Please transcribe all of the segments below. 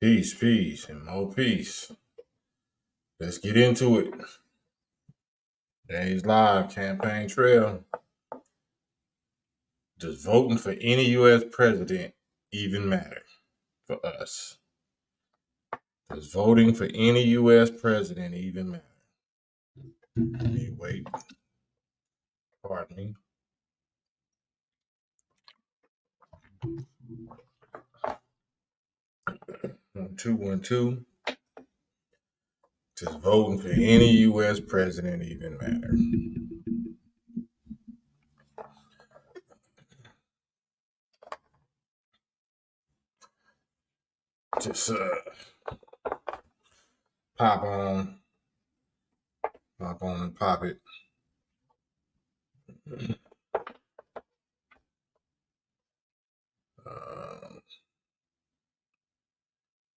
Peace, peace, and more peace. Let's get into it. Days live campaign trail. Does voting for any U.S. president even matter for us? Does voting for any U.S. president even matter? Let me wait. Pardon me. 1212. Does voting for any U.S. president even matter? Just pop on, and pop it.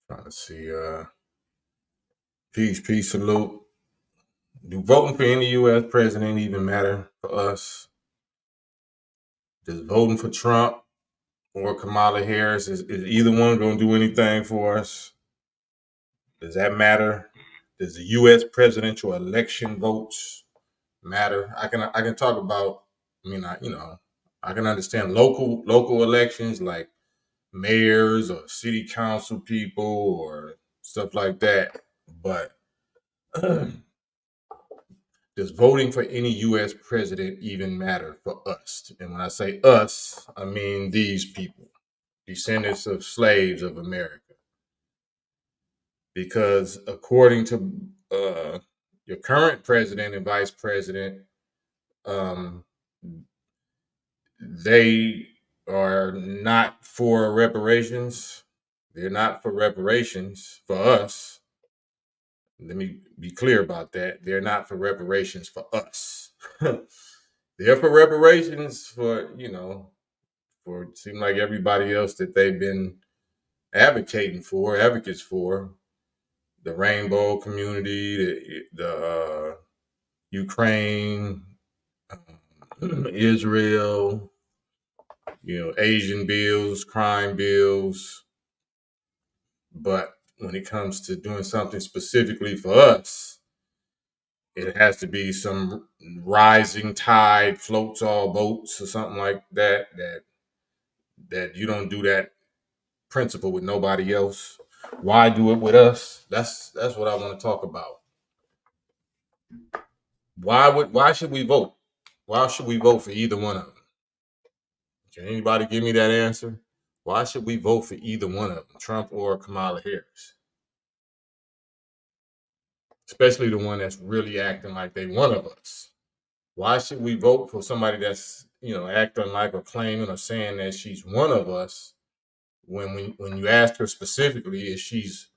Trying to see. Peace, salute. Do voting for any U.S. president even matter for us? Does voting for Trump or Kamala Harris, is either one going to do anything for us? Does that matter? Does the U.S. presidential election votes matter? I can talk about. I can understand local elections like mayors or city council people or stuff like that, but does voting for any U.S. president even matter for us? And when I say us, I mean these people, descendants of slaves of America. Because according to your current president and vice president, um, they are not for reparations. They're not for reparations for us. Let me be clear about that. They're not for reparations for us. They're for reparations for, for it seemed like everybody else that they've been advocates for, the rainbow community, the Ukraine, Israel, Asian bills, crime bills. But when it comes to doing something specifically for us, it has to be some rising tide floats all boats or something like that. That you don't do that principle with nobody else. Why do it with us? That's what I want to talk about. Why should we vote? Why should we vote for either one of them? Can anybody give me that answer? Why should we vote for either one of them, Trump or Kamala Harris? Especially the one that's really acting like they one of us. Why should we vote for somebody that's acting like or claiming or saying that she's one of us when you ask her specifically if she's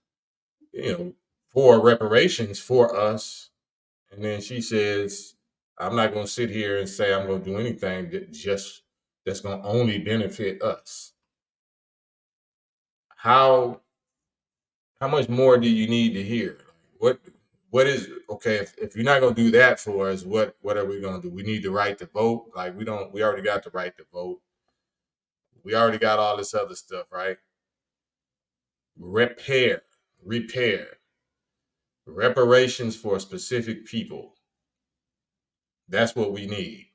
for reparations for us, and then she says, I'm not going to sit here and say I'm going to do anything that's going to only benefit us. How much more do you need to hear? What is okay if you're not going to do that for us? What are we going to do? We need the right to vote. Like we already got the right to vote. We already got all this other stuff, right? Repair, reparations for specific people. That's what we need.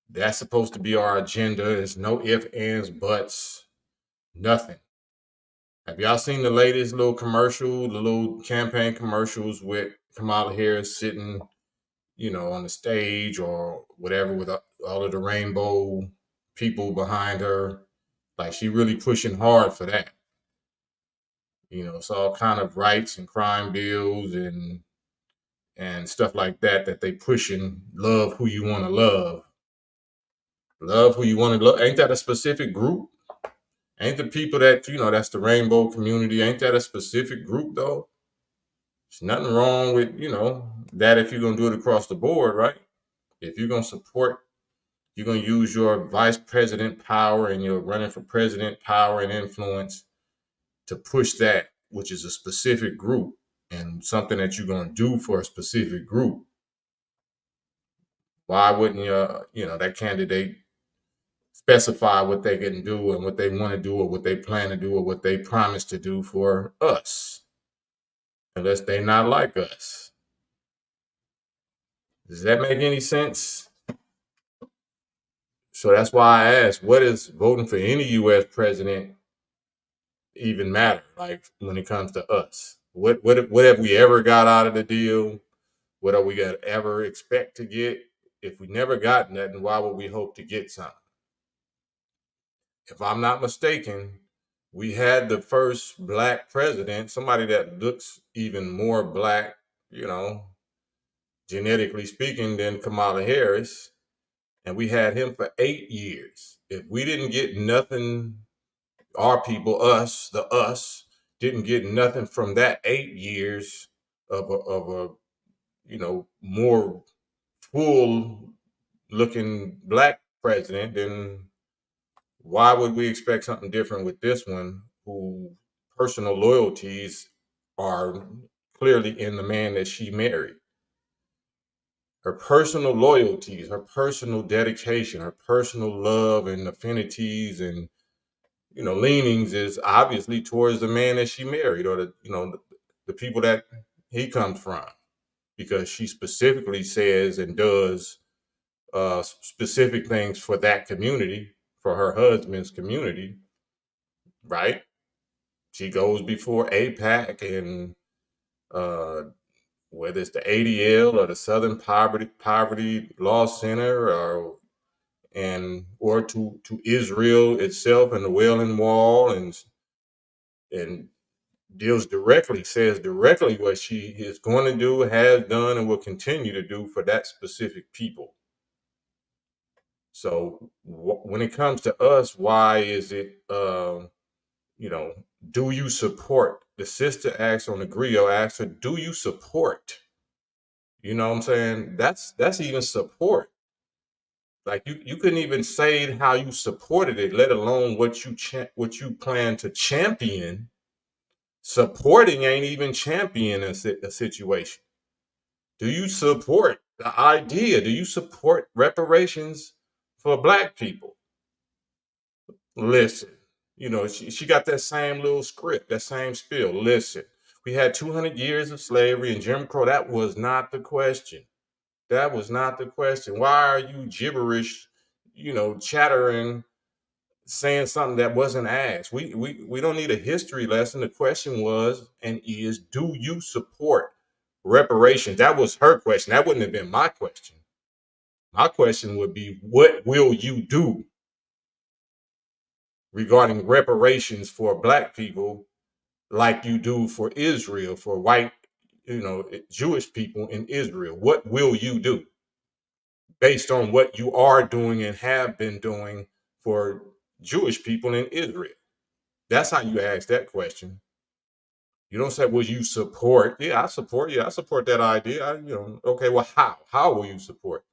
That's supposed to be our agenda. There's no ifs, ands, buts, nothing. Have y'all seen the latest little commercial, the little campaign commercials with Kamala Harris sitting, on the stage or whatever with all of the rainbow people behind her? Like she really pushing hard for that. It's all kind of rights and crime bills and stuff like that they pushing. Love who you want to love. Love who you want to love. Ain't that a specific group? Ain't the people that, that's the rainbow community, ain't that a specific group though? There's nothing wrong with, that if you're going to do it across the board, right? If you're going to support, you're going to use your vice president power and your running for president power and influence to push that, which is a specific group and something that you're going to do for a specific group. Why wouldn't that candidate specify what they can do and what they want to do or what they plan to do or what they promise to do for us, unless they're not like us. Does that make any sense? So that's why I asked, what does voting for any U.S. president even matter? Like when it comes to us, what have we ever got out of the deal? What are we gonna ever expect to get? If we never got nothing, why would we hope to get something? If I'm not mistaken, we had the first black president, somebody that looks even more black, you know, genetically speaking, than Kamala Harris. And we had him for 8 years. If we didn't get nothing, our people, us, the us, didn't get nothing from that 8 years of a more full looking black president, then why would we expect something different with this one, who personal loyalties are clearly in the man that she married? Her personal loyalties, her personal dedication, her personal love and affinities and leanings is obviously towards the man that she married, or the people that he comes from, because she specifically says and does specific things for that community, for her husband's community, right? She goes before APAC and uh, whether it's the ADL or the Southern Poverty Law Center, or to Israel itself and the Wailing Wall, and says directly what she is going to do, has done, and will continue to do for that specific people. So when it comes to us, why is it, do you support? The sister asks on the grill, asks her, do you support? You know what I'm saying? That's even support. Like you couldn't even say how you supported it, let alone what you plan to champion. Supporting ain't even championing a situation. Do you support the idea? Do you support reparations for black people? Listen, she got that same little script, that same spiel. Listen, we had 200 years of slavery and Jim Crow. That was not the question. That was not the question. Why are you gibberish, chattering, saying something that wasn't asked? We don't need a history lesson. The question was and is, do you support reparations? That was her question. That wouldn't have been my question. My question would be, what will you do regarding reparations for black people, like you do for Israel, for white, Jewish people in Israel? What will you do based on what you are doing and have been doing for Jewish people in Israel? That's how you ask that question. You don't say, "Will you support?" Yeah, I support. Yeah, I support that idea. Okay. Well, how? How will you support?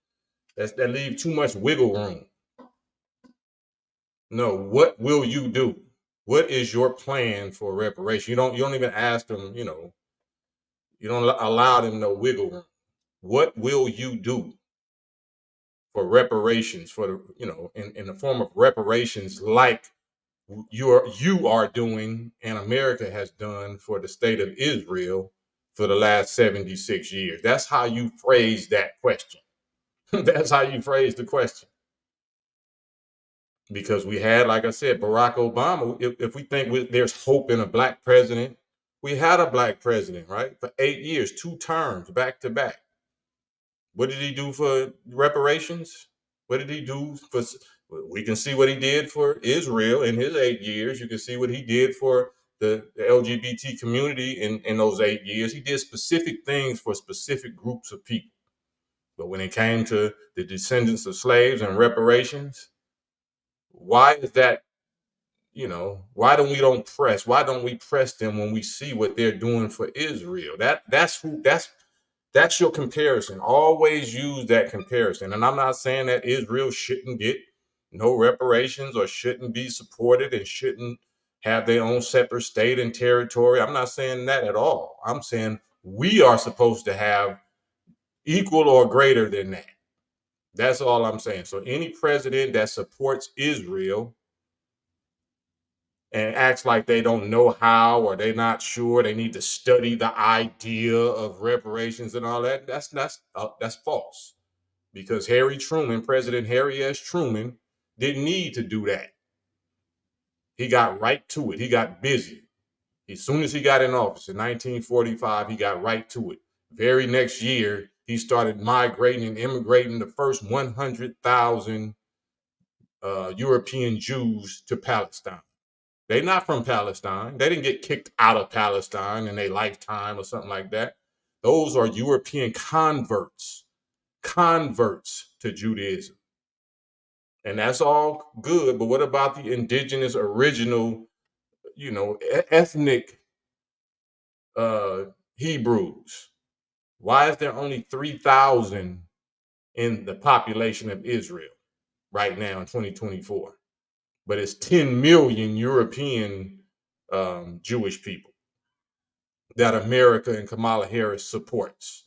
That leaves too much wiggle room. No, what will you do? What is your plan for reparation? You don't even ask them. You don't allow them no wiggle room. What will you do for reparations, for the in the form of reparations, like you are doing and America has done for the state of Israel for the last 76 years? That's how you phrase that question. That's how you phrase the question. Because we had, like I said, Barack Obama. If we think there's hope in a black president, we had a black president, right? For 8 years, 2 terms, back to back. What did he do for reparations? What did he do for? We can see what he did for Israel in his 8 years. You can see what he did for the LGBT community in those 8 years. He did specific things for specific groups of people. But when it came to the descendants of slaves and reparations, why is that? Why don't we press them when we see what they're doing for Israel? That's your comparison. Always use that comparison. And I'm not saying that Israel shouldn't get no reparations or shouldn't be supported and shouldn't have their own separate state and territory. I'm not saying that at all. I'm saying we are supposed to have equal or greater than that. That's all I'm saying. So any president that supports Israel and acts like they don't know how or they're not sure, they need to study the idea of reparations and all that. That's false. Because President Harry S. Truman, didn't need to do that. He got right to it. He got busy. As soon as he got in office in 1945, he got right to it. Very next year, he started migrating and immigrating the first 100,000 European Jews to Palestine. They're not from Palestine. They didn't get kicked out of Palestine in their lifetime or something like that. Those are European converts to Judaism. And that's all good. But what about the indigenous, original, ethnic Hebrews? Why is there only 3,000 in the population of Israel right now in 2024? But it's 10 million European Jewish people that America and Kamala Harris supports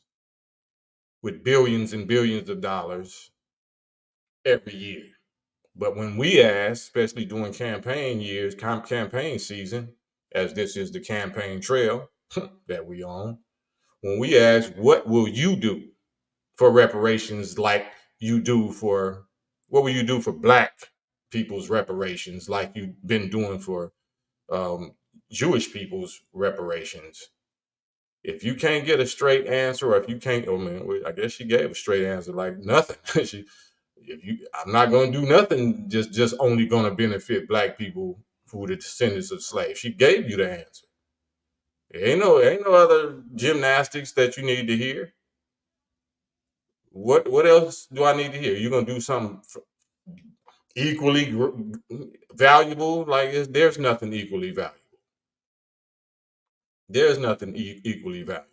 with billions and billions of dollars every year. But when we ask, especially during campaign years, campaign season, as this is the campaign trail that we on, when we ask, what will you do for reparations like you do for, what will you do for Black people's reparations like you've been doing for Jewish people's reparations? If you can't get a straight answer, or if you can't, oh man, I guess she gave a straight answer, like nothing. I'm not going to do nothing. Just only going to benefit Black people who are the descendants of slaves. She gave you the answer. Ain't no other gymnastics that you need to hear. What else do I need to hear? You're gonna do something equally valuable? Like there's nothing equally valuable. There's nothing equally valuable.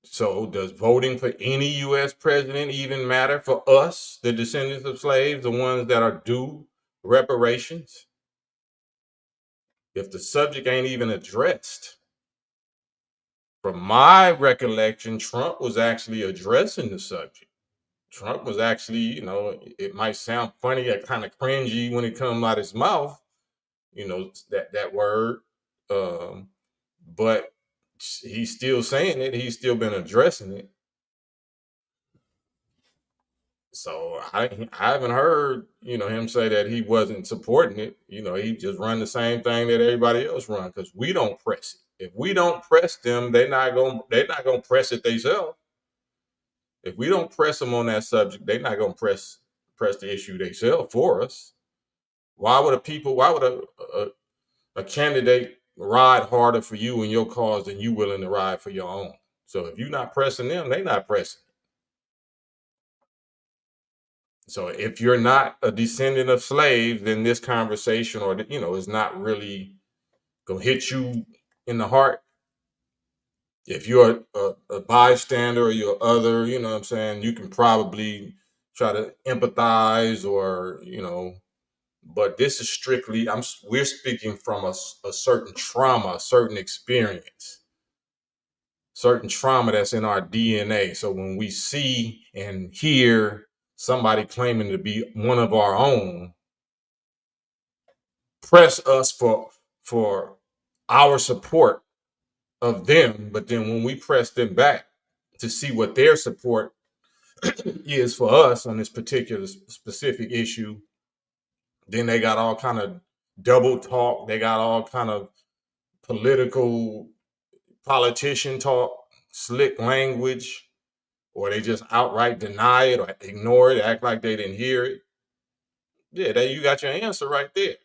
So does voting for any U.S. president even matter for us, the descendants of slaves, the ones that are due reparations? If the subject ain't even addressed, from my recollection, Trump was actually addressing the subject. Trump was actually, it might sound funny and kind of cringy when it comes out his mouth, that word, but he's still saying it. He's still been addressing it. So I haven't heard, him say that he wasn't supporting it. He just run the same thing that everybody else run, because we don't press it. If we don't press them, they're not gonna press it themselves. If we don't press them on that subject, they're not gonna press the issue themselves for us. Why would a candidate ride harder for you and your cause than you willing to ride for your own? So if you're not pressing them, they're not pressing. So if you're not a descendant of slaves, then this conversation, or is not really gonna hit you in the heart. If you're a bystander, or you're other, what I'm saying, you can probably try to empathize, or but this is strictly, we're speaking from a certain trauma, a certain experience, certain trauma that's in our DNA. So when we see and hear somebody claiming to be one of our own, press us for our support of them. But then when we press them back to see what their support is for us on this particular specific issue, then they got all kind of double talk. They got all kind of politician talk, slick language, or they just outright deny it or ignore it, act like they didn't hear it. Yeah, there you got your answer right there.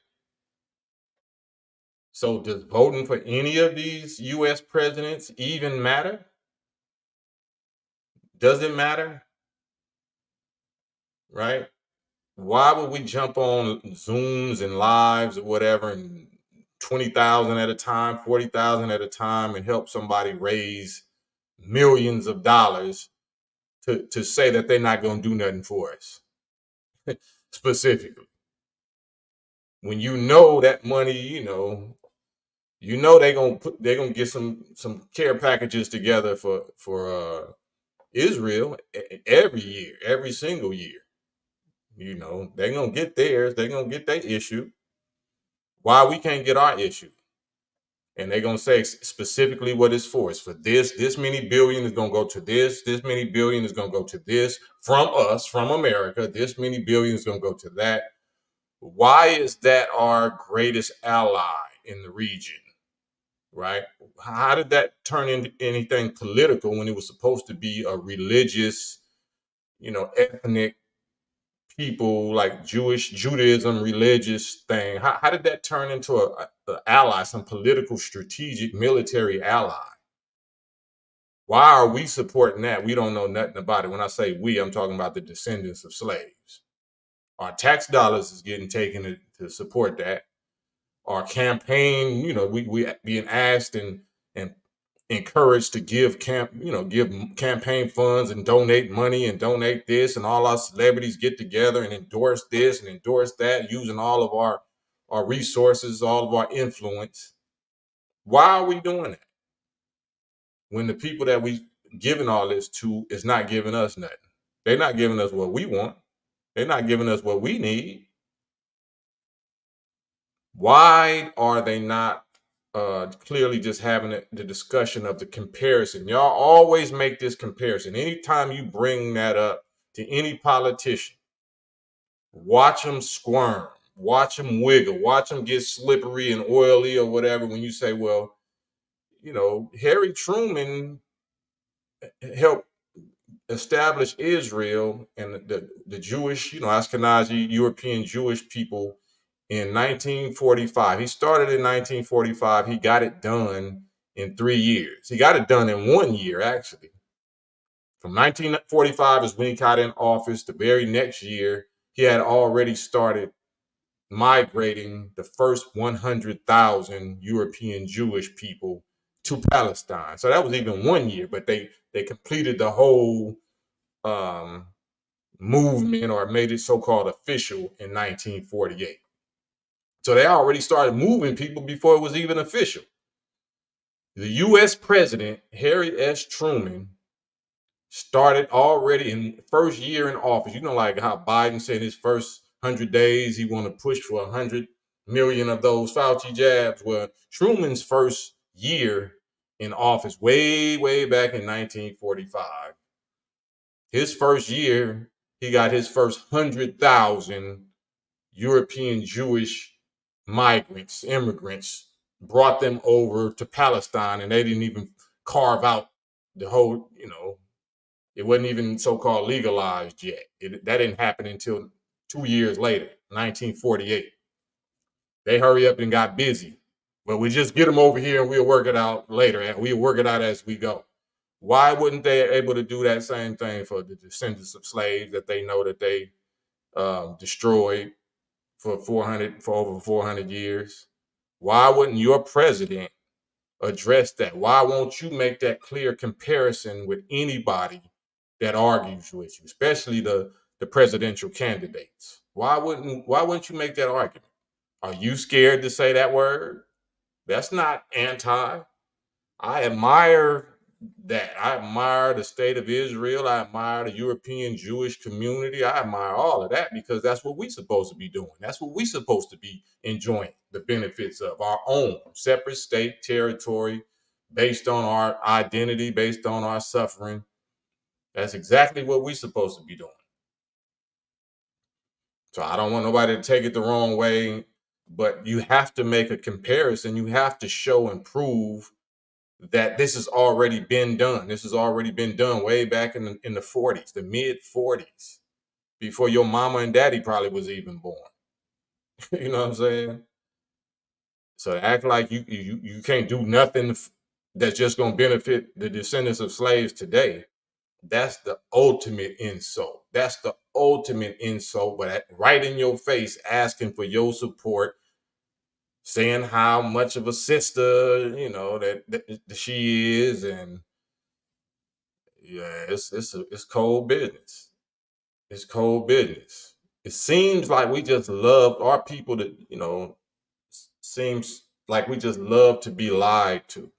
So does voting for any of these U.S. presidents even matter? Does it matter? Right? Why would we jump on Zooms and lives or whatever, and 20,000 at a time, 40,000 at a time, and help somebody raise millions of dollars to say that they're not going to do nothing for us specifically? When that money, they're gonna get some care packages together for Israel every year, every single year. You know, they're gonna get theirs, they're gonna get their issue. Why we can't get our issue? And they're gonna say specifically what it's for. It's for this many billion is gonna go to this many billion is gonna go to this from us, from America, this many billion is gonna go to that. Why is that our greatest ally in the region? Right? How did that turn into anything political when it was supposed to be a religious, ethnic people like Judaism, religious thing? How did that turn into a ally, some political, strategic, military ally? Why are we supporting that? We don't know nothing about it. When I say we, I'm talking about the descendants of slaves. Our tax dollars is getting taken to support that. Our campaign, we being asked and encouraged to give campaign funds and donate money and donate this, and all our celebrities get together and endorse this and endorse that, using all of our resources, all of our influence. Why are we doing that when the people that we giving all this to is not giving us nothing? They're not giving us what we want. They're not giving us what we need. Why are they not clearly just having the discussion of the comparison? Y'all always make this comparison. Anytime you bring that up to any politician, watch them squirm, watch them wiggle, watch them get slippery and oily or whatever when you say, well, Harry Truman helped establish Israel and the Jewish, Ashkenazi European Jewish people in 1945. He started in 1945. He got it done in 3 years. He got it done in 1 year, actually. From 1945 is when he got in office. The very next year, he had already started migrating the first 100,000 European Jewish people to Palestine. So that was even 1 year, but they completed the whole movement, or made it so-called official, in 1948. So they already started moving people before it was even official. The U.S. president, Harry S. Truman, started already in first year in office. Like how Biden said his first 100 days, he want to push for 100 million of those Fauci jabs. Well, Truman's first year in office, way, way back in 1945, his first year, he got his first 100,000 European Jewish migrants, immigrants, brought them over to Palestine, and they didn't even carve out the whole, it wasn't even so-called legalized yet. That didn't happen until 2 years later, 1948. They hurry up and got busy. But we just get them over here and we'll work it out later. And we'll work it out as we go. Why wouldn't they able to do that same thing for the descendants of slaves that they know that they destroyed for over 400 years? Why wouldn't your president address that? Why won't you make that clear comparison with anybody that argues with you, especially the presidential candidates? Why wouldn't you make that argument? Are you scared to say that word? That's not anti. I admire that. I admire the state of Israel. I admire the European Jewish community. I admire all of that because that's what we're supposed to be doing. That's what we're supposed to be enjoying the benefits of, our own separate state territory based on our identity, based on our suffering. That's exactly what we're supposed to be doing. So I don't want nobody to take it the wrong way, but you have to make a comparison. You have to show and prove that this has already been done. This has already been done way back in the 40s, the mid 40s, before your mama and daddy probably was even born. You know what I'm saying? So to act like you can't do nothing that's just going to benefit the descendants of slaves today, that's the ultimate insult. That's the ultimate insult, but right in your face, asking for your support, saying how much of a sister, that she is, and yeah, it's cold business. It's cold business. It seems like we just love our people to, seems like we just love to be lied to.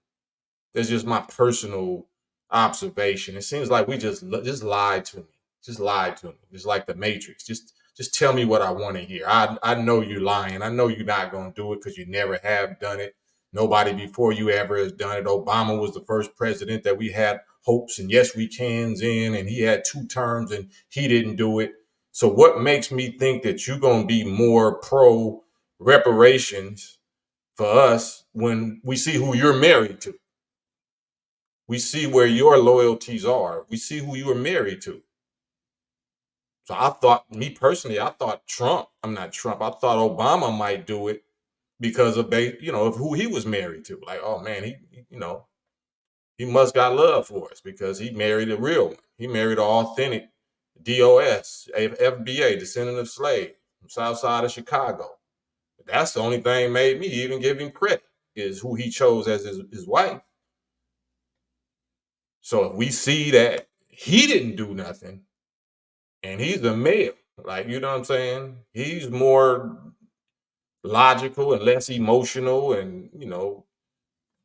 That's just my personal observation. It seems like we just lied to me. Just lied to me. Just like the Matrix. Just tell me what I want to hear. I know you're lying. I know you're not going to do it because you never have done it. Nobody before you ever has done it. Obama was the first president that we had hopes and yes we cans in, and he had 2 terms and he didn't do it. So what makes me think that you're going to be more pro reparations for us when we see who you're married to? We see where your loyalties are. We see who you were married to. So I thought, me personally, I thought I'm not Trump. I thought Obama might do it because of of who he was married to. Like, oh man, he must got love for us because he married a real one. He married an authentic DOS, FBA, descendant of slave from South Side of Chicago. That's the only thing made me even give him credit is who he chose as his wife. So if we see that he didn't do nothing and he's a male, like, you know what I'm saying? He's more logical and less emotional, and,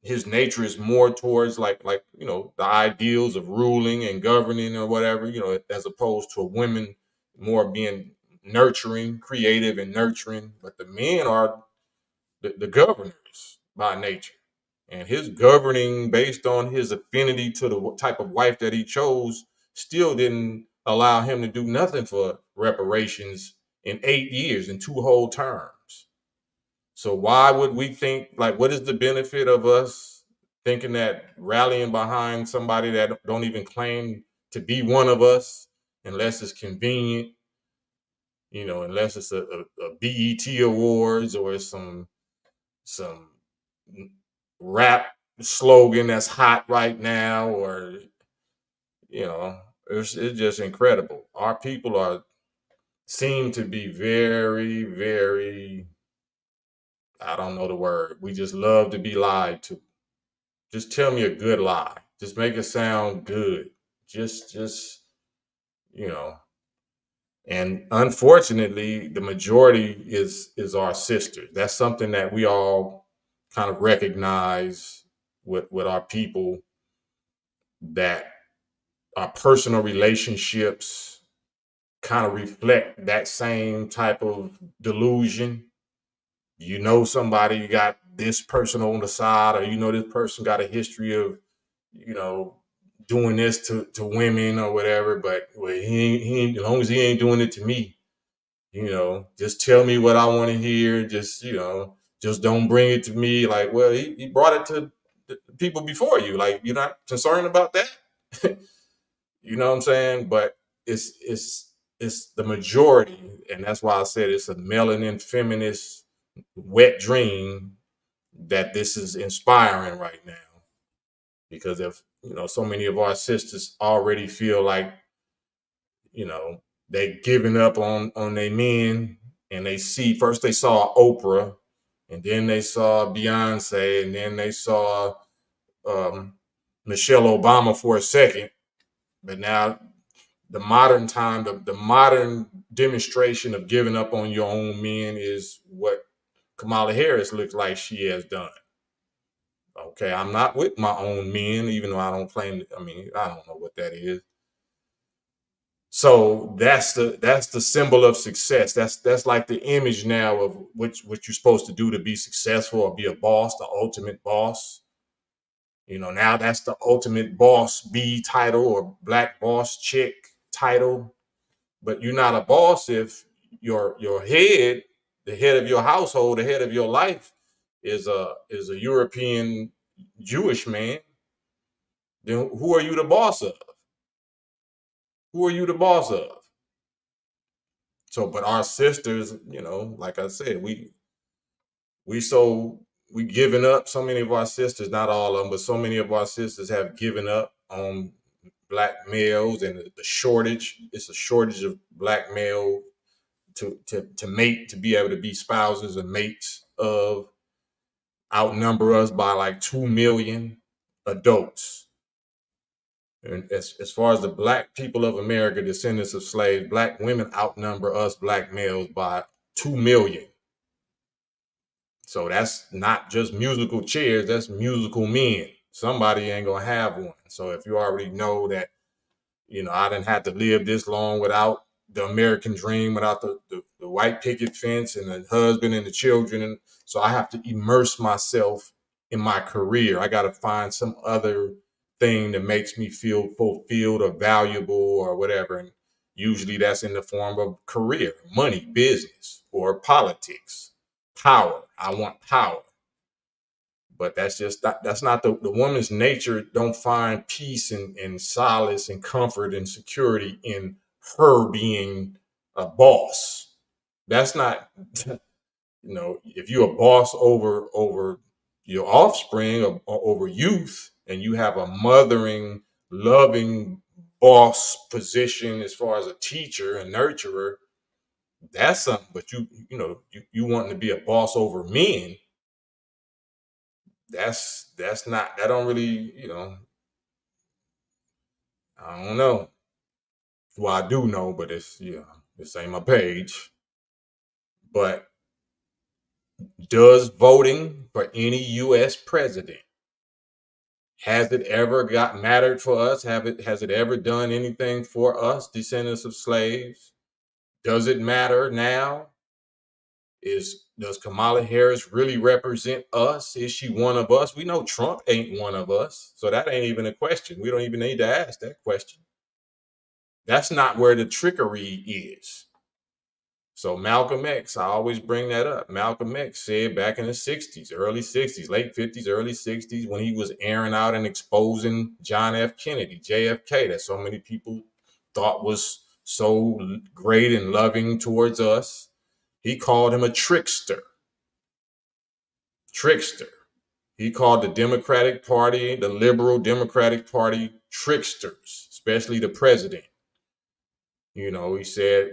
his nature is more towards like, the ideals of ruling and governing or whatever, as opposed to a woman more being nurturing, creative and nurturing. But the men are the governors by nature. And his governing based on his affinity to the type of wife that he chose still didn't allow him to do nothing for reparations in 8 years, in 2 whole terms. So why would we think, like, what is the benefit of us thinking that rallying behind somebody that don't even claim to be one of us, unless it's convenient, unless it's a BET awards or it's some rap slogan that's hot right now, or it's just incredible. Our people seem to be very, very, I don't know the word. We just love to be lied to. Just tell me a good lie. Just make it sound good. Just you know. And unfortunately, the majority is our sisters. That's something that we all kind of recognize with our people, that our personal relationships kind of reflect that same type of delusion. Somebody got this person on the side, or this person got a history of, you know, doing this to women or whatever, but well, he ain't, as long as he ain't doing it to me, just tell me what I want to hear. Just don't bring it to me. Like, well, he brought it to the people before you. Like, you're not concerned about that. You know what I'm saying? But it's the majority, and that's why I said it's a melanin feminist wet dream that this is inspiring right now. Because if so many of our sisters already feel like they giving up on their men, and they saw Oprah, and then they saw Beyonce, and then they saw um, Michelle Obama for a second, but now the modern time, the modern demonstration of giving up on your own men is what Kamala Harris looks like she has done. Okay, I'm not with my own men, even though I don't claim. I mean, I don't know what that is. So that's the symbol of success. That's like the image now of what you're supposed to do to be successful or be a boss, the ultimate boss. Now that's the ultimate boss B title or black boss chick title. But you're not a boss if your head, the head of your household, the head of your life is a European Jewish man. Then who are you the boss of? Who are you the boss of? So, but our sisters, like I said, we given up. So many of our sisters, not all of them, but so many of our sisters have given up on black males, and the shortage. It's a shortage of black male to mate, to be able to be spouses and mates of. Outnumber us by like 2 million adults. And as far as the black people of America, descendants of slaves, black women outnumber us black males by 2 million. So that's not just musical chairs, that's musical men. somebody ain't gonna have one. So if you already know that, I didn't have to live this long without the American dream, without the white picket fence and the husband and the children. And so I have to immerse myself in my career. I got to find some other thing that makes me feel fulfilled or valuable or whatever. And usually that's in the form of career, money, business, or politics, power. I want power. But that's not the woman's nature. Don't find peace and solace and comfort and security in her being a boss. That's not, if you're a boss over your offspring or over youth, and you have a mothering, loving boss position as far as a teacher and nurturer, that's something. But you wanting to be a boss over men, that's not, that don't really, I don't know. Well, I do know, but this ain't my page. But does voting for any US president, has it ever got mattered for us? Has it ever done anything for us, descendants of slaves? Does it matter now? Does Kamala Harris really represent us? Is she one of us? We know Trump ain't one of us, so that ain't even a question. We don't even need to ask that question. That's not where the trickery is. So Malcolm X, I always bring that up. Malcolm X said back in the 60s, early 60s, late 50s, early 60s, when he was airing out and exposing John F. Kennedy, JFK, that so many people thought was so great and loving towards us. He called him a trickster. Trickster. He called the Democratic Party, the liberal Democratic Party, tricksters, especially the president. He said,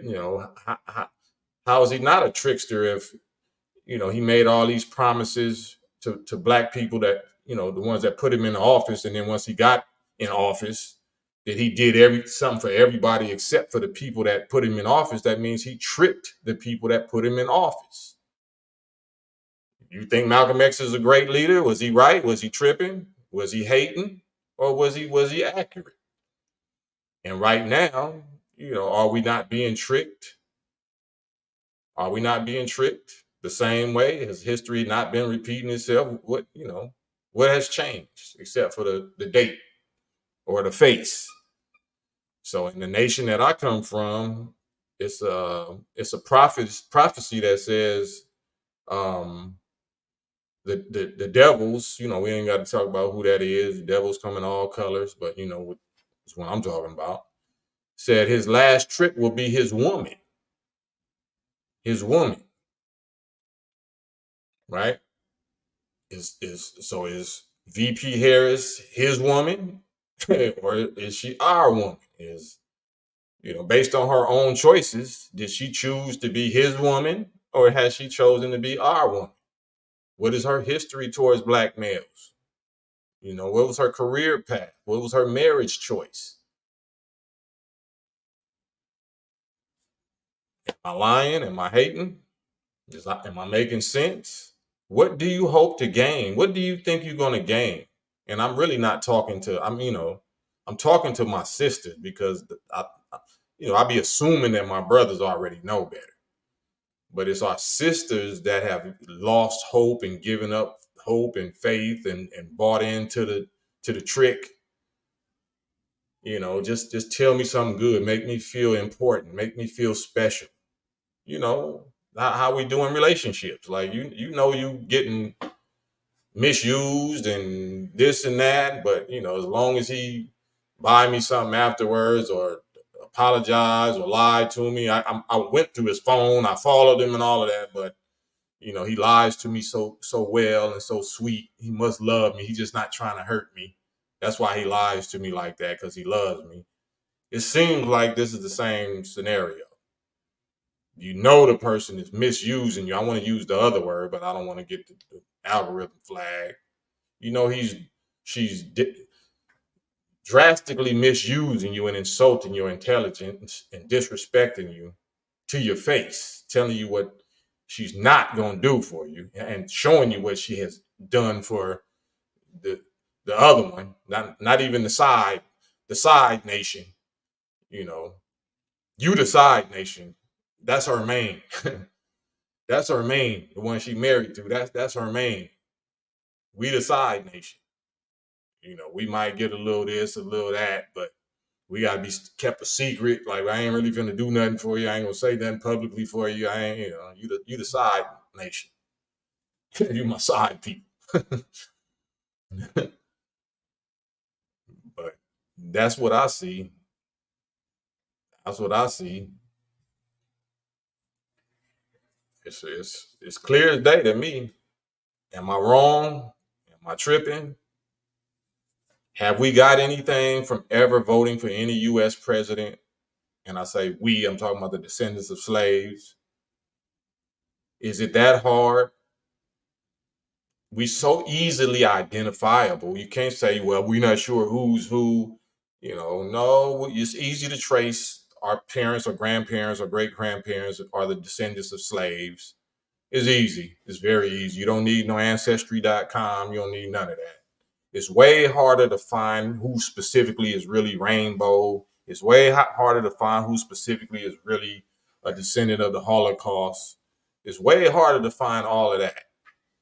how is he not a trickster if, he made all these promises to black people that, the ones that put him in office. And then once he got in office, that he did something for everybody except for the people that put him in office. That means he tricked the people that put him in office. You think Malcolm X is a great leader? Was he right? Was he tripping? Was he hating? Or was he accurate? And right now, are we not being tricked? Are we not being tricked the same way? Has history not been repeating itself? What has changed except for the date or the face? So in the nation that I come from, it's a prophecy that says the devils, we ain't got to talk about who that is. The devils come in all colors, but it's what I'm talking about. Said his last trick will be his woman. His woman. Right? Is VP Harris his woman? Or is she our woman? Based on her own choices, did she choose to be his woman, or has she chosen to be our woman? What is her history towards black males? What was her career path? What was her marriage choice? Am I lying? Am I hating? Am I making sense? What do you hope to gain? What do you think you're going to gain? And I'm really not talking to, I'm talking to my sisters, because I be assuming that my brothers already know better. But it's our sisters that have lost hope and given up hope and faith and bought into the trick. Just tell me something good, make me feel important, make me feel special. How we doing relationships? Like you getting misused and this and that, but as long as he buy me something afterwards or apologize or lie to me, I went through his phone, I followed him and all of that, but he lies to me so well and so sweet. He must love me. He's just not trying to hurt me. That's why he lies to me like that, because he loves me. It seems like this is the same scenario. The person is misusing you. I want to use the other word, but I don't want to get the algorithm flag. She's drastically misusing you and insulting your intelligence and disrespecting you to your face, telling you what she's not going to do for you and showing you what she has done for the the other one, not even the side nation. You know, you the side nation. That's her main. That's her main. The one she married to. That's her main. We the side nation. You know, we might get a little this, a little that, but we gotta be kept a secret. Like I ain't really gonna do nothing for you. I ain't gonna say nothing publicly for you. I ain't, you the side nation. You my side people. But that's what I see. That's what I see. It's clear as day to me. Am I wrong? Am I tripping? Have we got anything from ever voting for any U.S. president? And I say we, I'm talking about the descendants of slaves. Is it that hard? We so easily identifiable. You can't say, well, we're not sure who's who. No, it's easy to trace our parents or grandparents or great grandparents are the descendants of slaves. It's easy. It's very easy. You don't need no ancestry.com. You don't need none of that. It's way harder to find who specifically is really rainbow. It's way harder to find who specifically is really a descendant of the Holocaust. It's way harder to find all of that.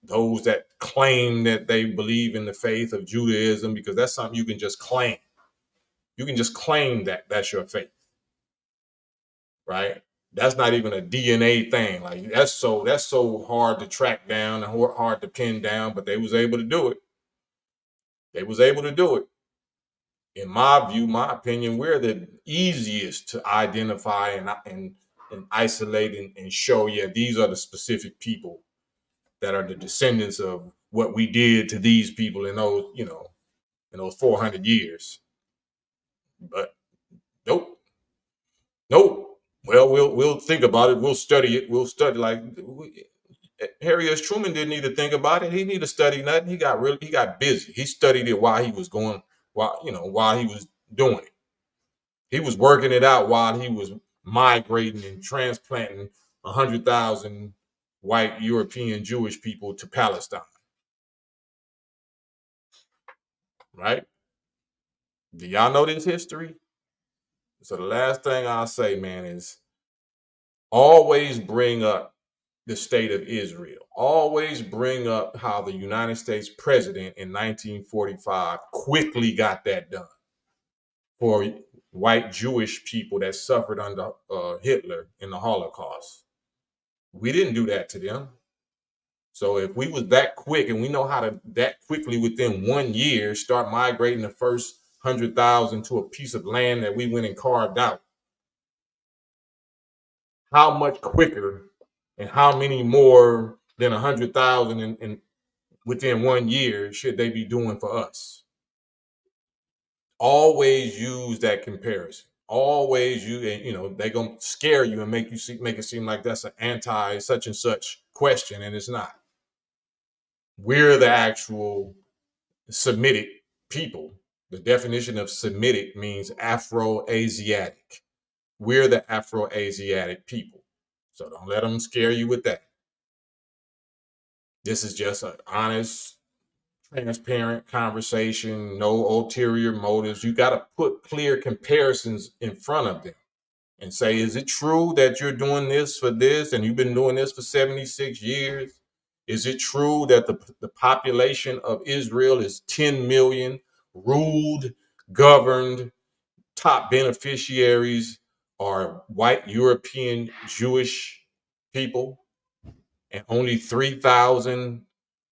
Those that claim that they believe in the faith of Judaism, because that's something you can just claim. You can just claim that that's your faith, right? That's not even a DNA thing. Like that's so hard to track down and hard to pin down, but they was able to do it. They was able to do it. In my view, my opinion, we're the easiest to identify and isolate and show. Yeah, these are the specific people that are the descendants of what we did to these people in those, in those 400 years. But nope, nope. Well, we'll think about it. We'll study it. We'll study Harry S. Truman didn't need to think about it. He need to study nothing. He got busy. He studied it while he was while he was doing it. He was working it out while he was migrating and transplanting 100,000 white European Jewish people to Palestine. Right? Do y'all know this history? So the last thing I'll say, man, is always bring up the state of Israel. Always bring up how the United States president in 1945 quickly got that done for white Jewish people that suffered under Hitler in the Holocaust. We didn't do that to them. So if we was that quick and we know how to that quickly within 1 year start migrating the first 100,000 to a piece of land that we went and carved out, how much quicker and how many more than 100,000 in within 1 year should they be doing for us? Always use that comparison. Always they're gonna scare you and make it seem like that's an anti such and such question, and it's not. We're the actual Semitic people. The definition of Semitic means Afro-Asiatic. We're the Afro-Asiatic people. So don't let them scare you with that. This is just an honest, transparent conversation, no ulterior motives. You got to put clear comparisons in front of them and say, is it true that you're doing this for this and you've been doing this for 76 years? Is it true that the population of Israel is 10 million, ruled, governed, top beneficiaries are white European Jewish people, and only 3,000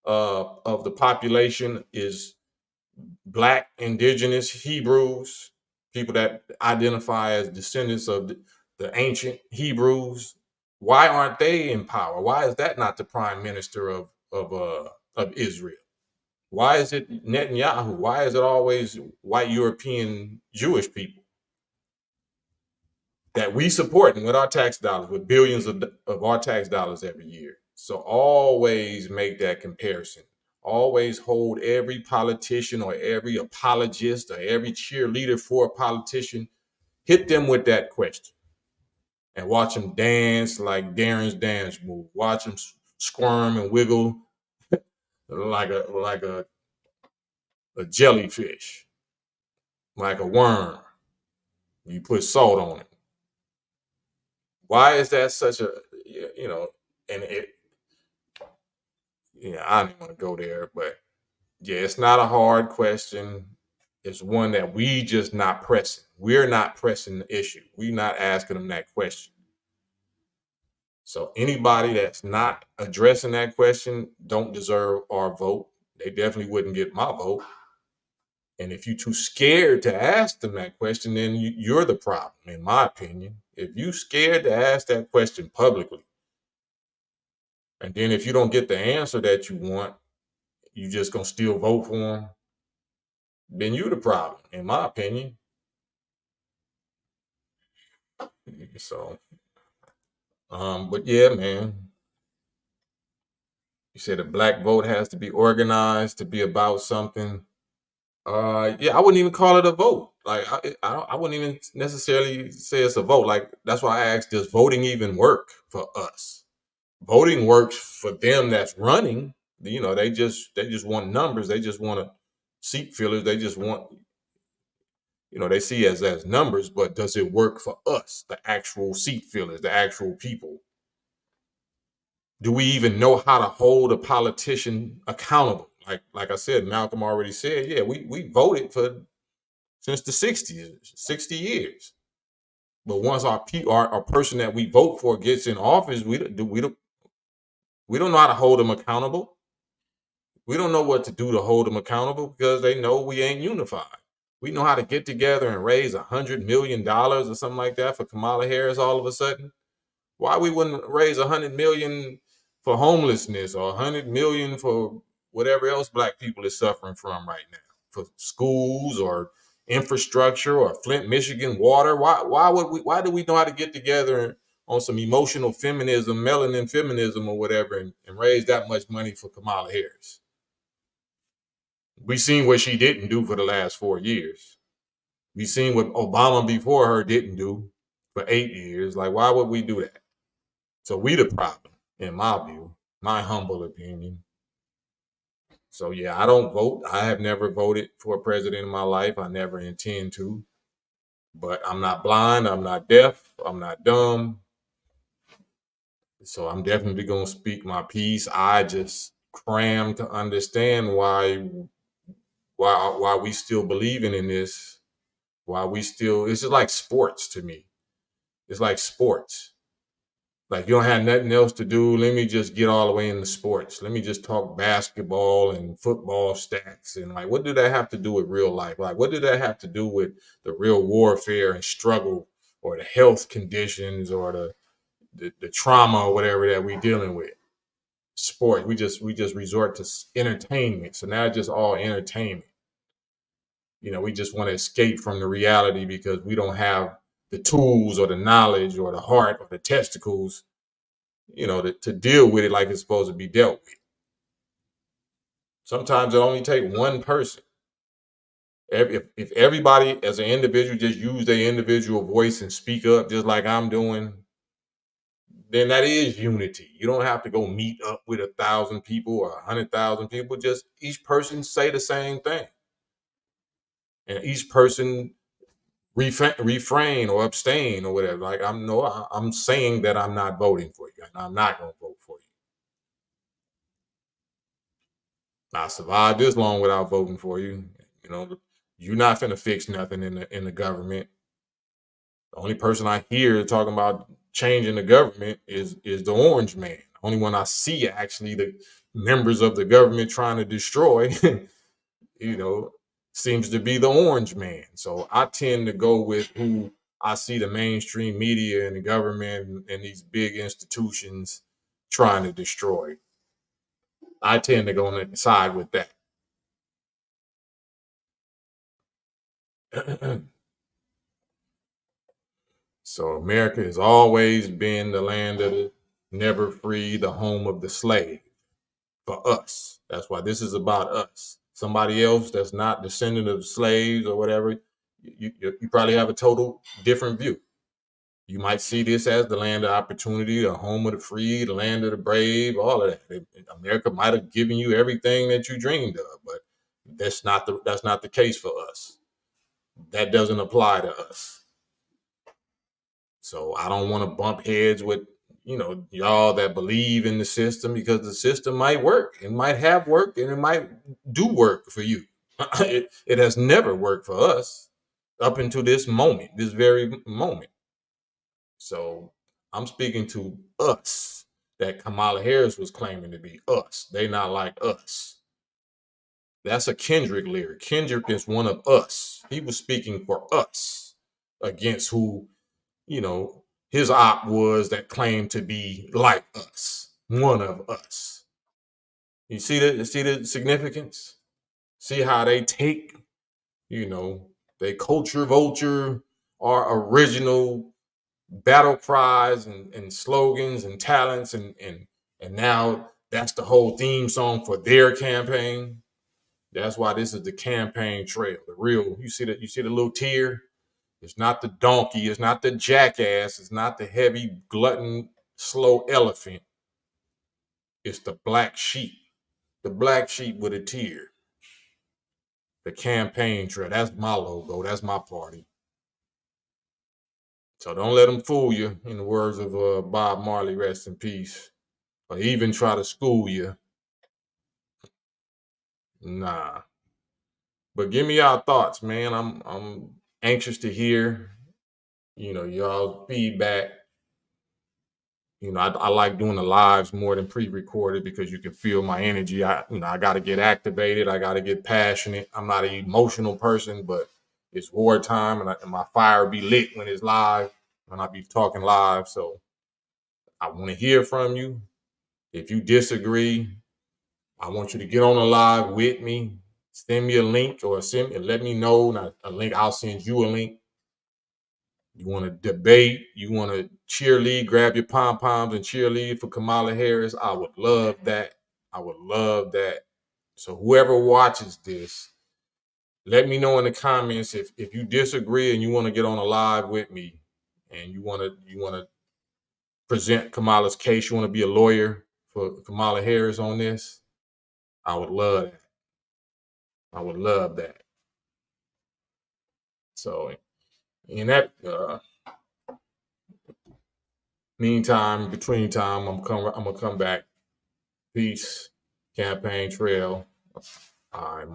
of the population is Black, indigenous Hebrews, people that identify as descendants of the ancient Hebrews? Why aren't they in power? Why is that not the prime minister of Israel? Why is it Netanyahu? Why is it always white European Jewish people that we support with our tax dollars, with billions of our tax dollars every year? So always make that comparison. Always hold every politician or every apologist or every cheerleader for a politician, hit them with that question and watch them dance like Darren's dance move. Watch them squirm and wiggle like a a jellyfish, like a worm. You put salt on it. Why is that such a, you know, and it, yeah, I don't want to go there, but yeah, it's not a hard question. It's one that we just not pressing. We're not pressing the issue. We're not asking them that question. So anybody that's not addressing that question don't deserve our vote. They definitely wouldn't get my vote. And if you're too scared to ask them that question, then you're the problem, in my opinion. If you're scared to ask that question publicly, and then if you don't get the answer that you want, you just gonna still vote for them, then you're the problem, in my opinion. So, but yeah, man, you said a black vote has to be organized to be about something. Yeah, I wouldn't even call it a vote. Like, I wouldn't even necessarily say it's a vote. Like, that's why I asked, does voting even work for us? Voting works for them that's running. You know, they just want numbers. They just want to seat fillers. They just want, they see as numbers. But does it work for us, the actual seat fillers, the actual people? Do we even know how to hold a politician accountable? Like I said, Malcolm already said, yeah, we voted for since the 60s, 60 years. But once our person that we vote for gets in office, we don't know how to hold them accountable. We don't know what to do to hold them accountable because they know we ain't unified. We know how to get together and raise $100 million or something like that for Kamala Harris all of a sudden. Why we wouldn't raise 100 million for homelessness or 100 million for whatever else black people is suffering from right now, for schools or infrastructure or Flint, Michigan water? Why do we know how to get together on some emotional feminism, melanin feminism or whatever, and raise that much money for Kamala Harris? We seen what she didn't do for the last 4 years. We seen what Obama before her didn't do for 8 years. Like, why would we do that? So we the problem, in my view, my humble opinion. So yeah, I don't vote. I have never voted for a president in my life. I never intend to. But I'm not blind. I'm not deaf. I'm not dumb. So I'm definitely gonna speak my piece. I just cram to understand why we still believing in this. Why we still, it's just like sports to me. It's like sports. Like, you don't have nothing else to do. Let me just get all the way into sports. Let me just talk basketball and football stats. And like, what do that have to do with real life? Like, what do that have to do with the real warfare and struggle or the health conditions or the trauma or whatever that we dealing with? Sport. We just resort to entertainment. So now it's just all entertainment. We just want to escape from the reality because we don't have the tools or the knowledge or the heart or the testicles, to deal with it like it's supposed to be dealt with. Sometimes it only take one person. If everybody as an individual just use their individual voice and speak up just like I'm doing, then that is unity. You don't have to go meet up with 1,000 people or 100,000 people. Just each person say the same thing. And each person refrain or abstain or whatever. Like, I'm saying that I'm not voting for you, and I'm not going to vote for you. I survived this long without voting for you. You're not going to fix nothing in the government. The only person I hear talking about changing the government is the orange man. The only one I see actually the members of the government trying to destroy, you know, seems to be the orange man. So I tend to go with who I see the mainstream media and the government and these big institutions trying to destroy. I tend to go on the side with that. So America has always been the land of the never free, the home of the slave for us. That's why this is about us. Somebody else that's not descendant of slaves or whatever, you probably have a total different view. You might see this as the land of opportunity, the home of the free, the land of the brave, all of that. America might have given you everything that you dreamed of, but That's not the case for us. That doesn't apply to us. So I don't want to bump heads with, y'all that believe in the system, because the system might work. It might have worked, and it might do work for you. It has never worked for us up until this moment, this very moment. So I'm speaking to us that Kamala Harris was claiming to be us. They not like us. That's a Kendrick lyric. Kendrick is one of us. He was speaking for us against who, his op was that claimed to be like us, one of us. You see the significance? See how they take, they culture vulture our original battle cries and slogans and talents, and now that's the whole theme song for their campaign. That's why this is the campaign trail. The real, you see the little tear? It's not the donkey, it's not the jackass, it's not the heavy glutton slow elephant. It's the black sheep. The black sheep with a tear. The campaign trail. That's my logo. That's my party. So don't let them fool you, in the words of Bob Marley, rest in peace, or even try to school you. Nah. But give me y'all thoughts, man. I'm anxious to hear, y'all feedback. I like doing the lives more than pre-recorded, because you can feel my energy. I got to get activated. I got to get passionate. I'm not an emotional person, but it's wartime, and my fire be lit when it's live, when I be talking live. So I want to hear from you. If you disagree, I want you to get on a live with me. Send me a link, or let me know. Not a link, I'll send you a link. You want to debate, you want to cheerlead, grab your pom-poms and cheerlead for Kamala Harris. I would love that. I would love that. So whoever watches this, let me know in the comments if you disagree and you want to get on a live with me, and you want to present Kamala's case. You want to be a lawyer for Kamala Harris on this. I would love that. I would love that. So in that meantime, between time, I'm gonna come back. Peace. Campaign trail. All right.